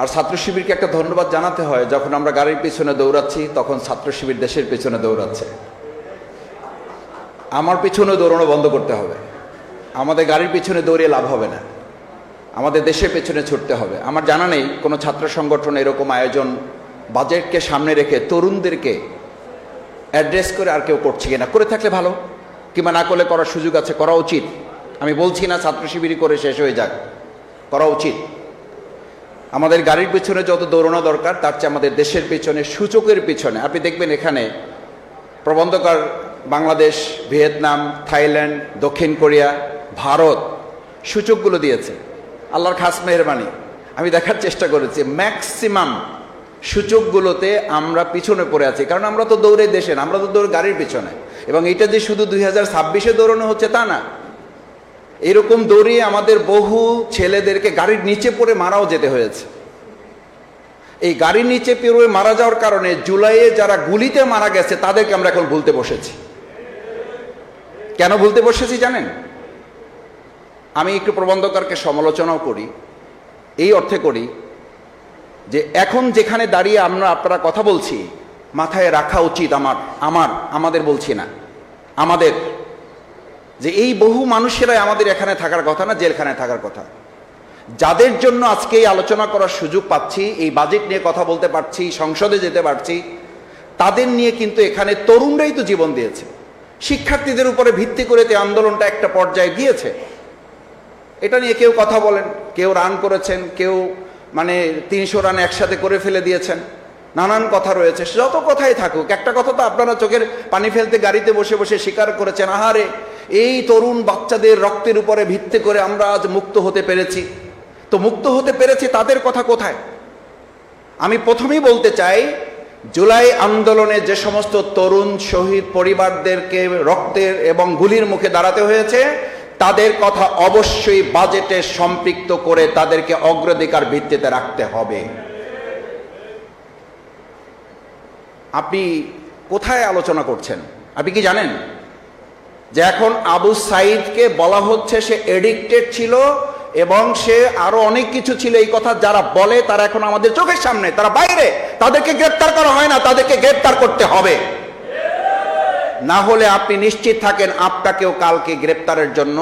আর ছাত্র শিবিরকে একটা ধন্যবাদ জানাতে হয়, যখন আমরা গাড়ির পিছনে দৌড়াচ্ছি তখন ছাত্র শিবির দেশের পেছনে দৌড়াচ্ছে। আমার পিছনে দৌড়ানো বন্ধ করতে হবে। আমাদের গাড়ির পিছনে দৌড়িয়ে লাভ হবে না, আমাদের দেশের পেছনে ছুটতে হবে। আমার জানা নেই কোনো ছাত্র সংগঠন এরকম আয়োজন বাজেটকে সামনে রেখে তরুণদেরকে অ্যাড্রেস করে আর কেউ করছে কিনা। করে থাকলে ভালো, কিংবা না করলে করার সুযোগ আছে, করা উচিত। আমি বলছি না ছাত্র শিবিরই করে শেষ হয়ে যাক, করা উচিত। আমাদের গাড়ির পিছনে যত দৌড়ানো দরকার তার চেয়ে আমাদের দেশের পিছনে, সূচকের পিছনে। আপনি দেখবেন এখানে প্রবন্ধকার বাংলাদেশ, ভিয়েতনাম, থাইল্যান্ড, দক্ষিণ কোরিয়া, ভারত সূচকগুলো দিয়েছে। আল্লাহর খাস মেহরবানি, আমি দেখার চেষ্টা করেছি ম্যাক্সিমাম সূচকগুলোতে আমরা পিছনে পড়ে আছি। কারণ আমরা তো দৌড়ে দেশে না, আমরা তো দৌড় গাড়ির পিছনে। এবং এটা যে শুধু 2026-এ দৌড়ানো হচ্ছে তা না, এরকম দৌড়িয়ে আমাদের বহু ছেলেদেরকে গাড়ির নিচে পড়ে মারাও যেতে হয়েছে। এই গাড়ির নিচে পড়ে মারা যাওয়ার কারণে জুলাইয়ে যারা গুলিতে মারা গেছে তাদেরকে আমরা এখন ভুলতে বসেছি। কেন ভুলতে বসেছি জানেন? আমি একটু প্রবন্ধকারকে সমালোচনাও করি, এই অর্থে করি যে এখন যেখানে দাঁড়িয়ে আপনারা কথা বলছি, মাথায় রাখা উচিত আমাদের বলছি না, আমাদের, যে এই বহু মানুষেরাই আমাদের এখানে থাকার কথা না, জেলখানে থাকার কথা। যাদের জন্য আজকে এই আলোচনা করার সুযোগ পাচ্ছি, এই বাজেট নিয়ে কথা বলতে পারছি, সংসদে যেতে পারছি, তাদের নিয়ে কিন্তু এখানে তরুণরাই তো জীবন দিয়েছে। শিক্ষার্থীদের উপরে ভিত্তি করে এই আন্দোলনটা একটা পর্যায়ে গিয়েছে। এটা নিয়ে কেউ কথা বলেন, কেউ রান করেছেন, কেউ 300 রান একসাথে করে ফেলে দিয়েছেন, নানান কথা রয়েছে। যত কথাই থাকুক, একটা কথা তো আপনারা চোখের পানি ফেলতে গাড়িতে বসে বসে স্বীকার করেছেন, আহারে এই তরুণ বাচ্চাদের রক্তের উপরে ভিত্তি করে আমরা আজ মুক্ত হতে পেরেছি। তো মুক্ত হতে পেরেছি, তাদের কথা কোথায়? আমি প্রথমেই বলতে চাই, জুলাই আন্দোলনে যে সমস্ত তরুণ শহীদ পরিবারদেরকে রক্তের এবং গুলির মুখে দাঁড়াতে হয়েছে, তাদের কথা অবশ্যই বাজেটে সম্পৃক্ত করে তাদেরকে অগ্রাধিকার ভিত্তিতে রাখতে হবে। আপনি কোথায় আলোচনা করছেন? আপনি কি জানেন যে এখন আবু সাইদকে বলা হচ্ছে সে এডিক্টেড ছিল এবং সে আরো অনেক কিছু ছিল। এই কথা যারা বলে তারা এখন আমাদের চোখের সামনে, তারা বাইরে, তাদেরকে গ্রেফতার করা হয় না, তাদেরকে গ্রেফতার করতে হবে। না হলে আপনি নিশ্চিত থাকেন আপনাকেও কালকে গ্রেফতারের জন্য,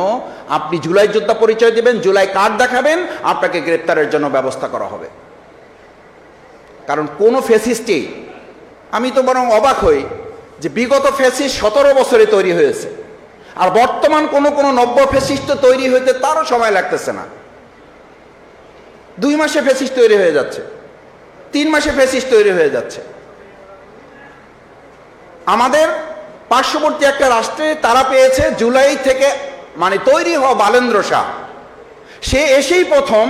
আপনি জুলাই যোদ্ধা পরিচয় দিবেন, জুলাই কার্ড দেখাবেন, আপনাকে গ্রেফতারের জন্য ব্যবস্থা করা হবে। কারণ কোন ফ্যাসিস্টই, আমি তো বরং অবাক হই যে বিগত ফ্যাসিস্ট 17 বছরে তৈরি হয়েছে, আর বর্তমান কোন নব্য ফ্যাসিস্ট তৈরি হইতে তারও সময় লাগতেছে না। 2 মাসে ফ্যাসিস্ট তৈরি হয়ে যাচ্ছে, 3 মাসে ফ্যাসিস্ট তৈরি হয়ে যাচ্ছে। আমাদের পার্শ্ববর্তী একটা রাষ্ট্রে তারা পেয়েছে জুলাই থেকে তৈরি হওয়া বালেন্দ্র শাহ, সে এসেই প্রথম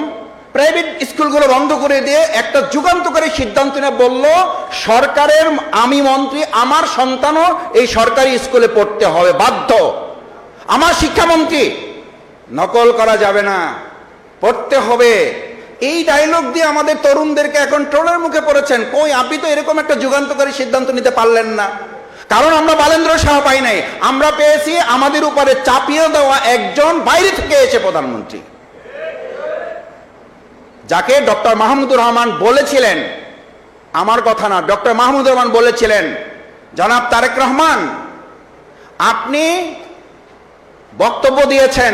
প্রাইভেট স্কুলগুলো বন্ধ করে দিয়ে একটা যুগান্তকারী সিদ্ধান্ত নিয়ে বলল, সরকারের, আমি মন্ত্রী, আমার সন্তানও এই সরকারি স্কুলে পড়তে হবে, বাধ্য। আমার শিক্ষামন্ত্রী, নকল করা যাবে না, পড়তে হবে। এই ডায়লগ দিয়ে আমাদের তরুণদেরকে এখন ট্রোলের মুখে পড়েছেন। কই, আপনি তো এরকম একটা যুগান্তকারী সিদ্ধান্ত নিতে পারলেন না। কারণ আমরা বালেন্দ্র শাহ পাই নাই, আমরা পেয়েছি আমাদের উপরে চাপিয়ে দেওয়া একজন বাইরে থেকে এসে প্রধানমন্ত্রী, যাকে ডক্টর মাহমুদুর রহমান বলেছিলেন, আমার কথা না, ডক্টর মাহমুদুর রহমান বলেছিলেন, জনাব তারেক রহমান আপনি বক্তব্য দিয়েছেন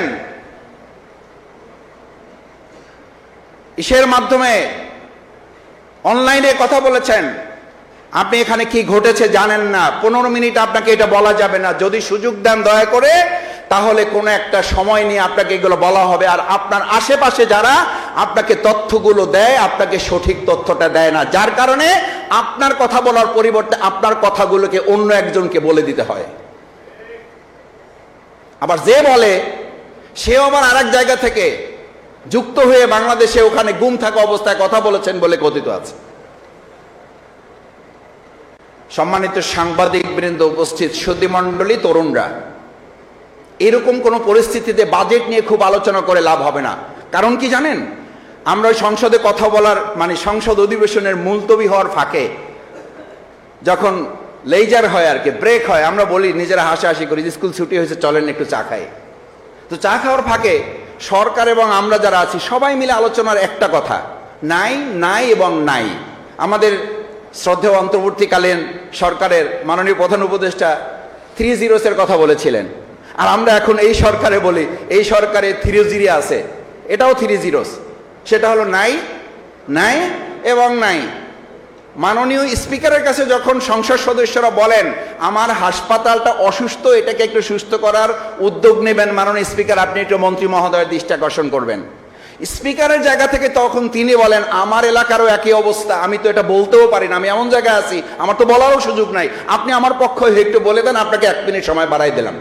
ইসের মাধ্যমে, অনলাইনে কথা বলেছেন, আপনি এখানে কি ঘটেছে জানেন না, 15 মিনিট আপনাকে এটা বলা যাবে না। যদি সুযোগ দেন দয়া করে, তাহলে কোনো একটা সময় নিয়ে আপনাকে এগুলো বলা হবে। আর আপনার আশেপাশে যারা আপনাকে তথ্যগুলো দেয়, আপনাকে সঠিক তথ্যটা দেয় না, যার কারণে আপনার কথা বলার পরিবর্তে আপনার কথাগুলোকে অন্য একজনকে বলে দিতে হয়। আবার যে বলে সেও আবার আরেক জায়গা থেকে যুক্ত হয়ে বাংলাদেশে ওখানে গুম থাকা অবস্থায় কথা বলেছেন বলে কথিত আছে। সম্মানিত সাংবাদিক বৃন্দ, উপস্থিত সুধীমণ্ডলী, তরুণরা, এরকম কোন পরিস্থিতিতে বাজেট নিয়ে খুব আলোচনা করে লাভ হবে না। কারণ কি জানেন, আমরা সংসদে কথা বলার সংসদ অধিবেশনের মুলতবি হওয়ার ফাঁকে যখন লেজার হয় আর কি, ব্রেক হয়, আমরা বলি, নিজেরা হাসাহাসি করি, স্কুল ছুটি হয়েছে, চলেন একটু চা খাই। তো চা খাওয়ার ফাঁকে সরকার এবং আমরা যারা আছি সবাই মিলে আলোচনার একটা কথা, নাই, নাই এবং নাই। আমাদের শ্রদ্ধেয় অন্তর্বর্তীকালীন সরকারের মাননীয় প্রধান উপদেষ্টা 3 জিরোসের কথা বলেছিলেন, আর আমরা এখন এই সরকারে বলি এই সরকারে 3 জিরো আছে, এটাও 3 জিরোস। সেটা হলো নাই, নাই এবং নাই। মাননীয় স্পিকারের কাছে যখন সংসদ সদস্যরা বলেন আমার হাসপাতালটা অসুস্থ, এটাকে একটু সুস্থ করার উদ্যোগ নেবেন মাননীয় স্পিকার, আপনি একটু মন্ত্রী মহোদয়ের দৃষ্টি আকর্ষণ করবেন। স্পিকারের জায়গা থেকে তখন তিনি বলেন আমার এলাকারও একই অবস্থা, আমি তো এটা বলতেও পারি না, আমি এমন জায়গায় আছি আমার তো বলারও সুযোগ নাই, আপনি আমার পক্ষ হয়ে একটু বলে দেন, আপনাকে 1 মিনিট সময় বাড়াই দিলাম।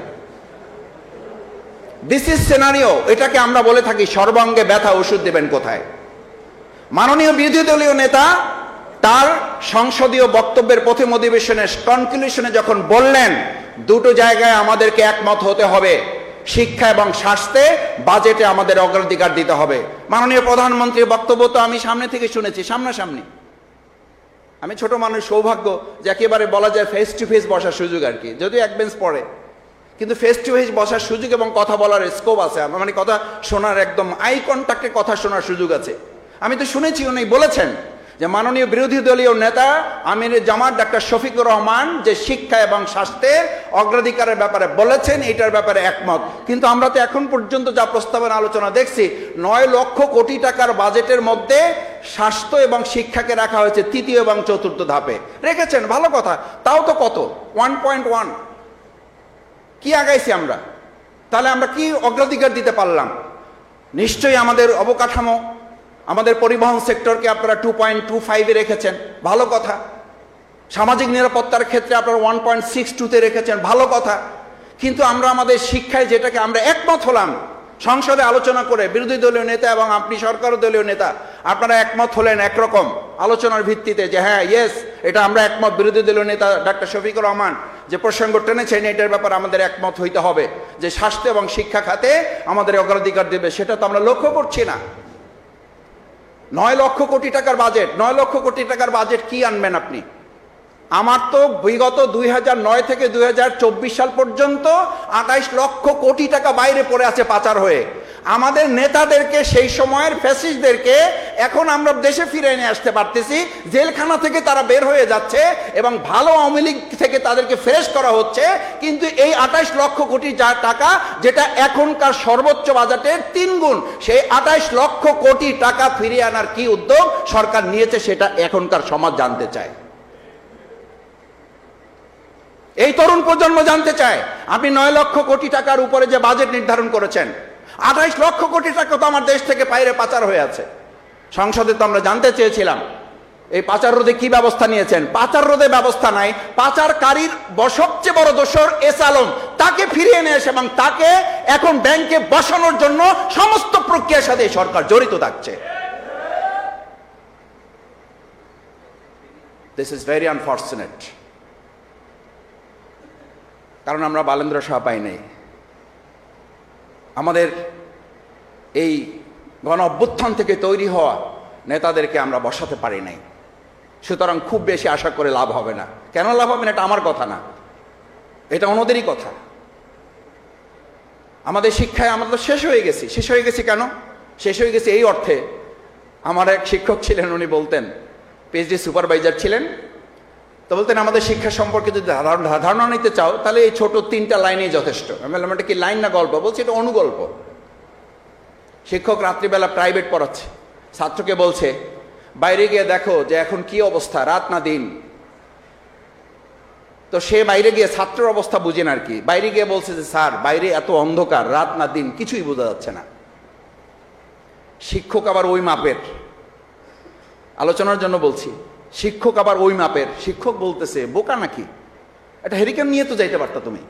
This is scenario. এটাকে আমরা বলে থাকি সর্বাঙ্গে ব্যথা, ওষুধ দেবেন কোথায়। মাননীয় বিরোধী দলীয় নেতা তার সংসদীয় বক্তব্যের প্রথম অধিবেশনের কনক্লুশনে যখন বললেন দুটো জায়গায় আমাদেরকে একমত হতে হবে, শিক্ষা এবং স্বাস্থ্যে বাজেটে আমাদের অগ্রাধিকার দিতে হবে। মাননীয় প্রধানমন্ত্রীর বক্তব্য তো আমি সামনে থেকে শুনেছি, সামনাসামনি। আমি ছোট মানুষ, সৌভাগ্য যে একেবারে বলা যায় ফেস টু ফেস বসার সুযোগ আর কি, যদিও এক বেঞ্চ পড়ে, কিন্তু ফেস টু ফেস বসার সুযোগ এবং কথা বলার স্কোপ আছে, মানে কথা শোনার একদম আই কন্ট্যাক্টে কথা শোনার সুযোগ আছে। আমি তো শুনেছি উনি বলেছেন যে মাননীয় বিরোধী দলীয় নেতা আমির জামাত ডাক্তার শফিকুর রহমান যে শিক্ষা এবং স্বাস্থ্যের অগ্রাধিকারের ব্যাপারে বলেছেন, এটার ব্যাপারে একমত। কিন্তু আমরা তো এখন পর্যন্ত যা প্রস্তাবের আলোচনা দেখছি 9 লক্ষ কোটি টাকার বাজেটের মধ্যে স্বাস্থ্য এবং শিক্ষাকে রাখা হয়েছে 3য় এবং 4র্থ ধাপে রেখেছেন, ভালো কথা। তাও তো কত 1.1 কি আগাইছি আমরা, তাহলে আমরা কি অগ্রাধিকার দিতে পারলাম? নিশ্চয়ই আমাদের অবকাঠামো, আমাদের পরিবহন সেক্টরকে আপনারা 2.25-এ রেখেছেন, ভালো কথা। সামাজিক নিরাপত্তার ক্ষেত্রে আপনারা 1.62-তে রেখেছেন, ভালো কথা। কিন্তু আমরা আমাদের শিক্ষায় যেটাকে আমরা একমত হলাম সংসদে আলোচনা করে, বিরোধী দলীয় নেতা এবং আপনি সরকার দলীয় নেতা আপনারা একমত হলেন একরকম আলোচনার ভিত্তিতে যে হ্যাঁ ইয়েস এটা আমরা একমত। বিরোধী দলীয় নেতা ডাক্তার শফিকুর রহমান যে প্রসঙ্গ টেনেছেন এটার ব্যাপারে আমাদের একমত হইতে হবে যে স্বাস্থ্য এবং শিক্ষা খাতে আমাদের অগ্রাধিকার দেবে, সেটা তো আমরা লক্ষ্য করছি না। 9 লক্ষ কোটি টাকার বাজেট, 9 লক্ষ কোটি টাকার বাজেট কি আনবেন আপনি? আমার তো বিগত 2009 থেকে 2024 সাল পর্যন্ত 28 লক্ষ কোটি টাকা বাইরে পড়ে আছে পাচার হয়ে। আমাদের নেতাদেরকে, সেই সময়ের ফ্যাসিস্টদেরকে এখন আমরা দেশে ফিরে নিয়ে আসতে পারতেছি, জেলখানা থেকে তারা বের হয়ে যাচ্ছে এবং ভালো আওয়ামী লীগ থেকে তাদেরকে ফ্রেশ করা হচ্ছে। কিন্তু এই 28 লক্ষ কোটি টাকা যেটা এখনকার সর্বোচ্চ বাজেটের 3 গুণ, সেই 28 লক্ষ কোটি টাকা ফিরিয়ে আনার কি উদ্যোগ সরকার নিয়েছে সেটা এখনকার সমাজ জানতে চায়, এই তরুণ প্রজন্ম জানতে চায়। আপনি 9 লক্ষ কোটি টাকার উপরে যে বাজেট নির্ধারণ করেছেন, 28 লক্ষ কোটি টাকা তো আমার দেশ থেকে বাইরে পাচার হয়ে আছে। সংসদে তো আমরা জানতে চেয়েছিলাম এই পাচার রোধে কি ব্যবস্থা নিয়েছেন। পাচার রোধে ব্যবস্থা নাই, পাচারকারীর সবচেয়ে বড় দোষর এস আলম, তাকে ফিরিয়ে নিয়ে এসে এবং তাকে এখন ব্যাংকে বসানোর জন্য সমস্ত প্রক্রিয়ার সাথে সরকার জড়িত থাকছে। This is very unfortunate. কারণ আমরা বালেন্দ্র শাহ পাই নাই, আমাদের এই গণ অভ্যুত্থান থেকে তৈরি হওয়া নেতাদেরকে আমরা বসাতে পারি নাই। সুতরাং খুব বেশি আশা করে লাভ হবে না। কেন লাভ হবে না এটা আমার কথা না, এটা ওনাদেরই কথা। আমাদের শিক্ষায় আমরা তো শেষ হয়ে গেছি। শেষ হয়ে গেছি কেন? শেষ হয়ে গেছি এই অর্থে, আমার এক শিক্ষক ছিলেন, উনি বলতেন, পিএইচডি সুপারভাইজার ছিলেন, তো বলতেন আমাদের শিক্ষা সম্পর্কে যদি ধারণা নিতে চাও তাহলে এই ছোট 3টা লাইনেই যথেষ্ট। আমি বললাম এটা কি লাইন না গল্প? বলছি এটা অনুগল্প। শিক্ষক রাত্রিবেলা প্রাইভেট পড়াচ্ছে, ছাত্রকে বলছে বাইরে গিয়ে দেখো যে এখন কি অবস্থা, রাত না দিন। তো সে বাইরে গিয়ে ছাত্রের অবস্থা বুঝেন আর কি, বাইরে গিয়ে বলছে যে স্যার বাইরে এত অন্ধকার, রাত না দিন কিছুই বোঝা যাচ্ছে না। শিক্ষক আবার ওই মাপের, আলোচনার জন্য বলছি, শিক্ষক আবার ওই মাপের। শিক্ষক বলতেছে বোকা নাকি, একটা হেরিকেন নিয়ে তো যাইতে পারতা তুমি,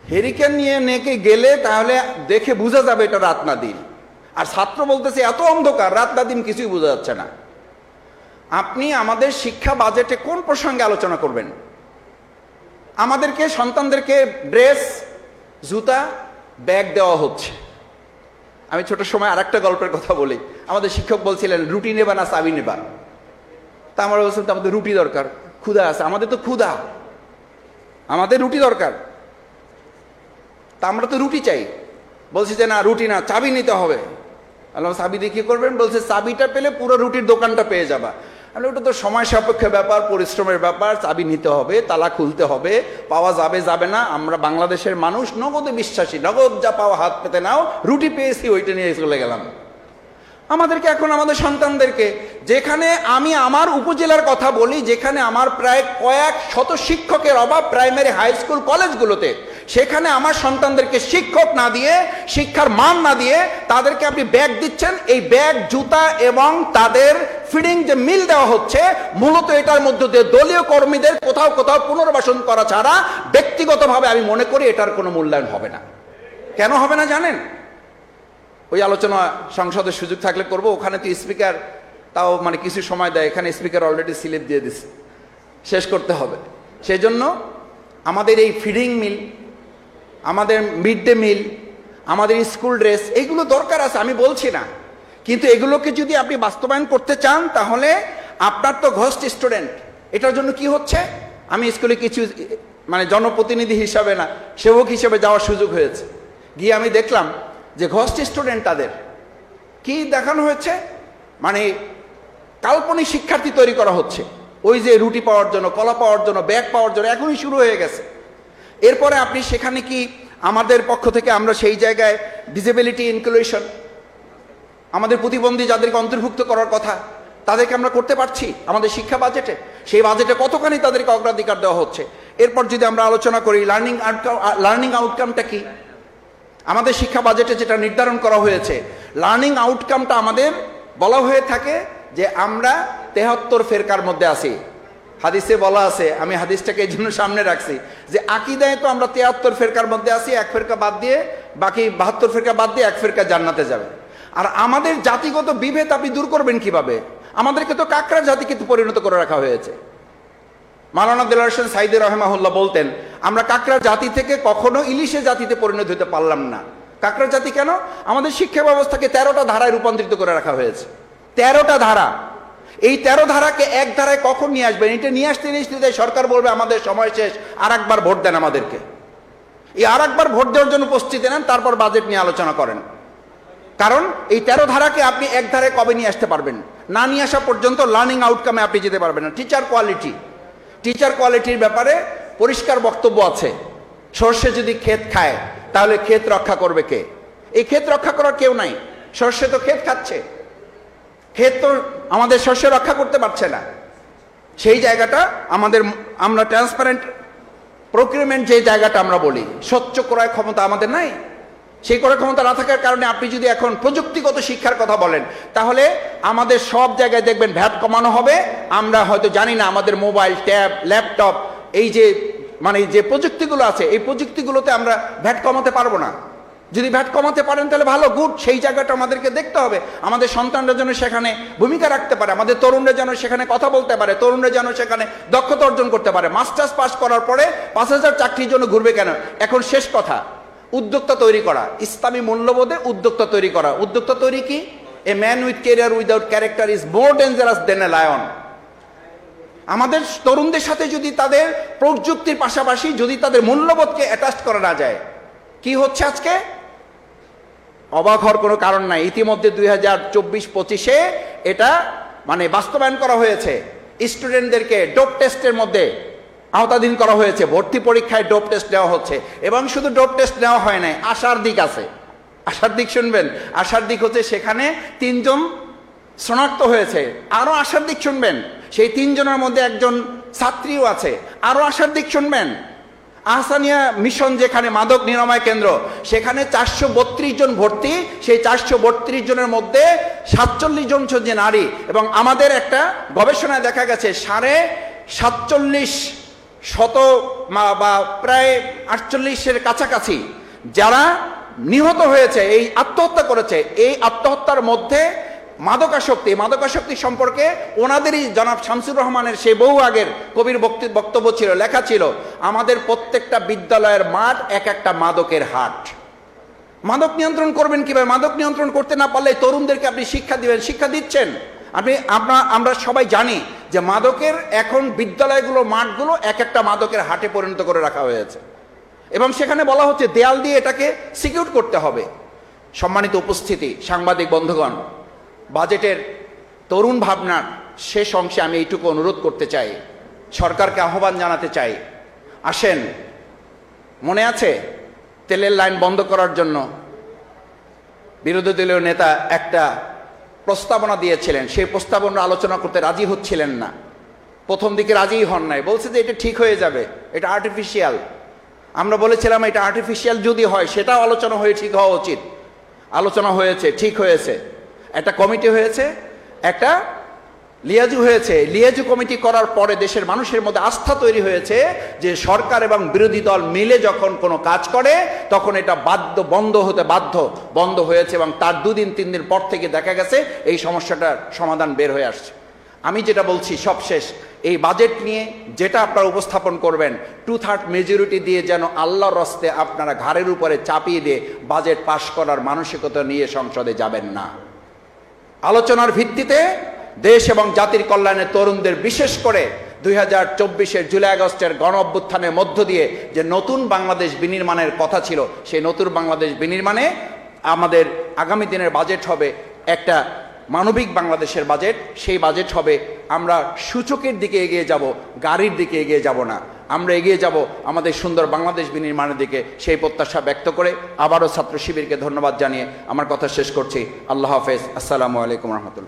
হেরিকেন নিয়ে নেকে গেলে তাহলে দেখে বোঝা যাবে এটা রাত না দিন। আর ছাত্র বলতেছে এত অন্ধকার, রাত না দিন কিছুই বোঝা যাচ্ছে না। আপনি আমাদের শিক্ষা বাজেটে কোন প্রসঙ্গে আলোচনা করবেন? আমাদেরকে সন্তানদেরকে ড্রেস, জুতা, ব্যাগ দেওয়া হচ্ছে। আমি ছোট সময় আর একটা গল্পের কথা বলি। আমাদের শিক্ষক বলছিলেন রুটি নেবা না চাবি নেবা? তা আমরা বলছিলাম তো আমাদের রুটি দরকার, ক্ষুধা আছে, আমাদের তো ক্ষুধা, আমাদের রুটি দরকার, তা আমরা তো রুটি চাই। বলছি যে না রুটি না, চাবি নিতে হবে। বললাম চাবি দিয়ে কি করবেন? বলছে চাবিটা পেলে পুরো রুটির দোকানটা পেয়ে যাবা। আমি ওটা তো সময় সাপেক্ষ ব্যাপার, পরিশ্রমের ব্যাপার, চাবি নিতে হবে, তালা খুলতে হবে, পাওয়া যাবে যাবে না। আমরা বাংলাদেশের মানুষ নগদে বিশ্বাসী, নগদ যা পাওয়া হাত পেতে নাও, রুটি পেয়েছি ওইটা নিয়ে চলে গেলাম। আমাদেরকে এখন আমাদের সন্তানদেরকে, যেখানে আমি আমার উপজেলার কথা বলি, যেখানে আমার প্রায় কয়েক শত শিক্ষকের অভাব প্রাইমারি, হাই স্কুল, কলেজগুলোতে, সেখানে আমার সন্তানদেরকে শিক্ষক না দিয়ে, শিক্ষার মান না দিয়ে তাদেরকে আপনি ব্যাগ দিচ্ছেন। এই ব্যাগ, জুতা এবং তাদের ফিডিং যে মিল দেওয়া হচ্ছে, মূলত এটার মধ্যে দিয়ে দলীয় কর্মীদের কোথাও কোথাও পুনর্বাসন করা ছাড়া ব্যক্তিগতভাবে আমি মনে করি এটার কোনো মূল্যায়ন হবে না। কেন হবে না জানেন? ওই আলোচনা সংসদের সুযোগ থাকলে করব। ওখানে তো স্পিকার তাও মানে কিছু সময় দেয়, এখানে স্পিকার অলরেডি স্লিপ দিয়ে দিচ্ছে, শেষ করতে হবে। সেই জন্য আমাদের এই ফিডিং মিল, আমাদের মিড ডে মিল, আমাদের স্কুল ড্রেস, এগুলো দরকার আছে, আমি বলছি না, কিন্তু এগুলোকে যদি আপনি বাস্তবায়ন করতে চান তাহলে আপনার তো ঘোস্ট স্টুডেন্ট। এটার জন্য কি হচ্ছে, আমি স্কুলে কিছু মানে জনপ্রতিনিধি হিসাবে না, সেবক হিসেবে যাওয়ার সুযোগ হয়েছে। গিয়ে আমি দেখলাম যে ঘোস্ট স্টুডেন্ট, তাদের কি দেখানো হয়েছে, মানে কাল্পনিক শিক্ষার্থী তৈরি করা হচ্ছে। ওই যে রুটি পাওয়ার জন্য, কলা পাওয়ার জন্য, ব্যাগ পাওয়ার জন্য এখনই শুরু হয়ে গেছে। এরপরে আপনি সেখানে কি আমাদের পক্ষ থেকে আমরা সেই জায়গায় ডিসেবিলিটি ইনক্লুশন, আমাদের প্রতিবন্ধী যাদেরকে অন্তর্ভুক্ত করার কথা, তাদেরকে আমরা করতে পারছি আমাদের শিক্ষা বাজেটে? সেই বাজেটে কতখানি তাদেরকে অগ্রাধিকার দেওয়া হচ্ছে? এরপর যদি আমরা আলোচনা করি লার্নিং আউটকামটা কি, আমাদের শিক্ষা বাজেটে যেটা নির্ধারণ করা হয়েছে, লার্নিং আউটকামটা আমাদের বলা হয়ে থাকে যে আমরা 73 ফেরকার মধ্যে আছি। হাদিসে বলা আছে, আমি হাদিসটাকে এই জন্য সামনে রাখছি, যে আকীদায় তো আমরা 73 ফেরকার মধ্যে আছি, এক ফেরকা বাদ দিয়ে, বাকি 72 ফেরকা বাদ দিয়ে এক ফেরকা জান্নাতে যাবে। আর আমাদের জাতিগত বিভেদ আপনি দূর করবেন কিভাবে? আমাদেরকে তো কাকড়া জাতিকে পরিণত করে রাখা হয়েছে। মাওলানা দেলোয়ার হোসেন সাঈদী রাহিমাহুল্লাহ বলতেন, আমরা কাকড়া জাতি থেকে কখনো ইলিশে জাতিতে পরিণত হতে পারলাম না। কাকড়া জাতি কেন? আমাদের শিক্ষা ব্যবস্থাকে 13টা ধারায় রূপান্তরিত করে রাখা হয়েছে। 13টা ধারা, এই 13 ধারাকে এক ধারায় কখন নিয়ে আসবেন? এটা নিয়ে আসতে সরকার বলবে আমাদের সময় শেষ, আর একবার ভোট দেন আমাদেরকে। এই আর একবার ভোট দেওয়ার জন্য প্রস্তুতি নেন, তারপর বাজেট নিয়ে আলোচনা করেন। কারণ এই 13 ধারাকে আপনি এক ধারায় কবে নিয়ে আসতে পারবেন? না নিয়ে আসা পর্যন্ত লার্নিং আউটকামে আপনি যেতে পারবেন না। টিচার কোয়ালিটির ব্যাপারে পরিষ্কার বক্তব্য আছে। সর্ষে যদি ক্ষেত খায় তাহলে ক্ষেত রক্ষা করবে কে? এই ক্ষেত রক্ষা করার কেউ নাই। সর্ষে তো ক্ষেত খাচ্ছে, ক্ষেত তো আমাদের শস্য রক্ষা করতে পারছে না। সেই জায়গাটা আমরা ট্রান্সপারেন্ট প্রকিউরমেন্ট যে জায়গাটা আমরা বলি, স্বচ্ছ ক্রয় ক্ষমতা আমাদের নাই। সেই ক্রয় ক্ষমতা না থাকার কারণে আপনি যদি এখন প্রযুক্তিগত শিক্ষার কথা বলেন, তাহলে আমাদের সব জায়গায় দেখবেন ভ্যাট কমানো হবে। আমরা হয়তো জানি না, আমাদের মোবাইল, ট্যাব, ল্যাপটপ, এই যে মানে যে প্রযুক্তিগুলো আছে, এই প্রযুক্তিগুলোতে আমরা ভ্যাট কমাতে পারবো না। যদি ভ্যাট কমাতে পারেন তাহলে ভালো, গুড। সেই জায়গাটা আমাদেরকে দেখতে হবে। আমাদের সন্তানরা যেন সেখানে ভূমিকা রাখতে পারে, আমাদের তরুণরা যেন সেখানে কথা বলতে পারে, তরুণরা যেন সেখানে দক্ষতা অর্জন করতে পারে। মাস্টার্স পাস করার পরে 5000 চাকরির জন্য ঘুরবে কেন? এখন শেষ কথা, উদ্যোক্তা তৈরি করা, ইসলামী মূল্যবোধে উদ্যোক্তা তৈরি করা। উদ্যোক্তা তৈরি কি? A man with career without character is more dangerous then a lion. আমাদের তরুণদের সাথে যদি তাদের প্রযুক্তির পাশাপাশি যদি তাদের মূল্যবোধকে অ্যাটাচ করা না যায়, কি হচ্ছে আজকে? অবাক হওয়ার কোনো কারণ নাই। ইতিমধ্যে 2024-25-এ এটা মানে বাস্তবায়ন করা হয়েছে। স্টুডেন্টদেরকে ডোপ টেস্টের মধ্যে আওতাধীন করা হয়েছে। ভর্তি পরীক্ষায় ডোপ টেস্ট নেওয়া হচ্ছে, এবং শুধু ডোপ টেস্ট নেওয়া হয় নাই, আশার দিক আছে। আশার দিক শুনবেন, আশার দিক হচ্ছে সেখানে 3 জন শনাক্ত হয়েছে। আরো আশার দিক শুনবেন, সেই 3 জনের মধ্যে একজন ছাত্রীও আছে। আরো আশার দিক শুনবেন, আহসানিয়া মিশন যেখানে মাদক নিরাময় কেন্দ্র, সেখানে 432 জন ভর্তি। সেই 432 জনের মধ্যে 47 জন হচ্ছে নারী। এবং আমাদের একটা গবেষণায় দেখা গেছে 47.5% বা প্রায় 48-এর কাছাকাছি যারা নিহত হয়েছে, এই আত্মহত্যা করেছে, এই আত্মহত্যার মধ্যে মাদকাসক্তি সম্পর্কে ওনাদেরই জনাব শামসুর রহমানের সেই বহু আগের কবির বক্তব্য ছিল, লেখা ছিল, আমাদের প্রত্যেকটা বিদ্যালয়ের মাঠ এক একটা মাদকের হাট। মাদক নিয়ন্ত্রণ করবেন কিভাবে? মাদক নিয়ন্ত্রণ করতে না পারলে তরুণদেরকে আপনি শিক্ষা দিবেন, শিক্ষা দিচ্ছেন আমরা সবাই জানি যে মাদকের এখন বিদ্যালয়গুলো, মাঠগুলো এক একটা মাদকের হাটে পরিণত করে রাখা হয়েছে। এবং সেখানে বলা হচ্ছে দেয়াল দিয়ে এটাকে সিকিউর করতে হবে। সম্মানিত উপস্থিতি, সাংবাদিক বন্ধুগণ, বাজেটের তরুণ ভাবনার শেষ অংশে আমি এইটুকু অনুরোধ করতে চাই, সরকারকে আহ্বান জানাতে চাই, আসেন, মনে আছে তেলের লাইন বন্ধ করার জন্য বিরোধী দলীয় নেতা একটা প্রস্তাবনা দিয়েছিলেন, সেই প্রস্তাবনা আলোচনা করতে রাজি হচ্ছিলেন না, প্রথম দিকে রাজিই হন নাই, বলছে যে এটা ঠিক হয়ে যাবে, এটা আর্টিফিশিয়াল। আমরা বলেছিলাম এটা আর্টিফিশিয়াল যদি হয় সেটাও আলোচনা হয়ে ঠিক হওয়া উচিত। আলোচনা হয়েছে, ঠিক হয়েছে, একটা কমিটি হয়েছে, একটা লিয়াজু হয়েছে। লিয়াজু কমিটি করার পরে দেশের মানুষের মধ্যে আস্থা তৈরি হয়েছে যে সরকার এবং বিরোধী দল মিলে যখন কোনো কাজ করে তখন এটা বন্ধ হয়েছে, এবং তার 2-3 দিন পর থেকে দেখা গেছে এই সমস্যাটার সমাধান বের হয়ে আসছে। আমি যেটা বলছি সবশেষ, এই বাজেট নিয়ে যেটা আপনারা উপস্থাপন করবেন 2/3 মেজরিটি দিয়ে যেন আল্লাহর রাস্তে আপনারা ঘাড়ের উপরে চাপিয়ে দিয়ে বাজেট পাশ করার মানসিকতা নিয়ে সংসদে যাবেন না। আলোচনার ভিত্তিতে দেশ এবং জাতির কল্যাণে তরুণদের, বিশেষ করে 2024-এর জুলাই আগস্টের গণ অভ্যুত্থানের মধ্য দিয়ে যে নতুন বাংলাদেশ বিনির্মাণের কথা ছিল, সেই নতুন বাংলাদেশ বিনির্মাণে আমাদের আগামী দিনের বাজেট হবে একটা মানবিক বাংলাদেশের বাজেট। সেই বাজেট হবে আমরা সূচকের দিকে এগিয়ে যাব, গাড়ির দিকে এগিয়ে যাব না, আমরা এগিয়ে যাব আমাদের সুন্দর বাংলাদেশ বিনির্মাণের দিকে। সেই প্রত্যাশা ব্যক্ত করে আবারও ছাত্র শিবিরকে ধন্যবাদ জানিয়ে আমার কথা শেষ করছি। আল্লাহ হাফেজ। আসসালামু আলাইকুম রহমতুল্লাহ।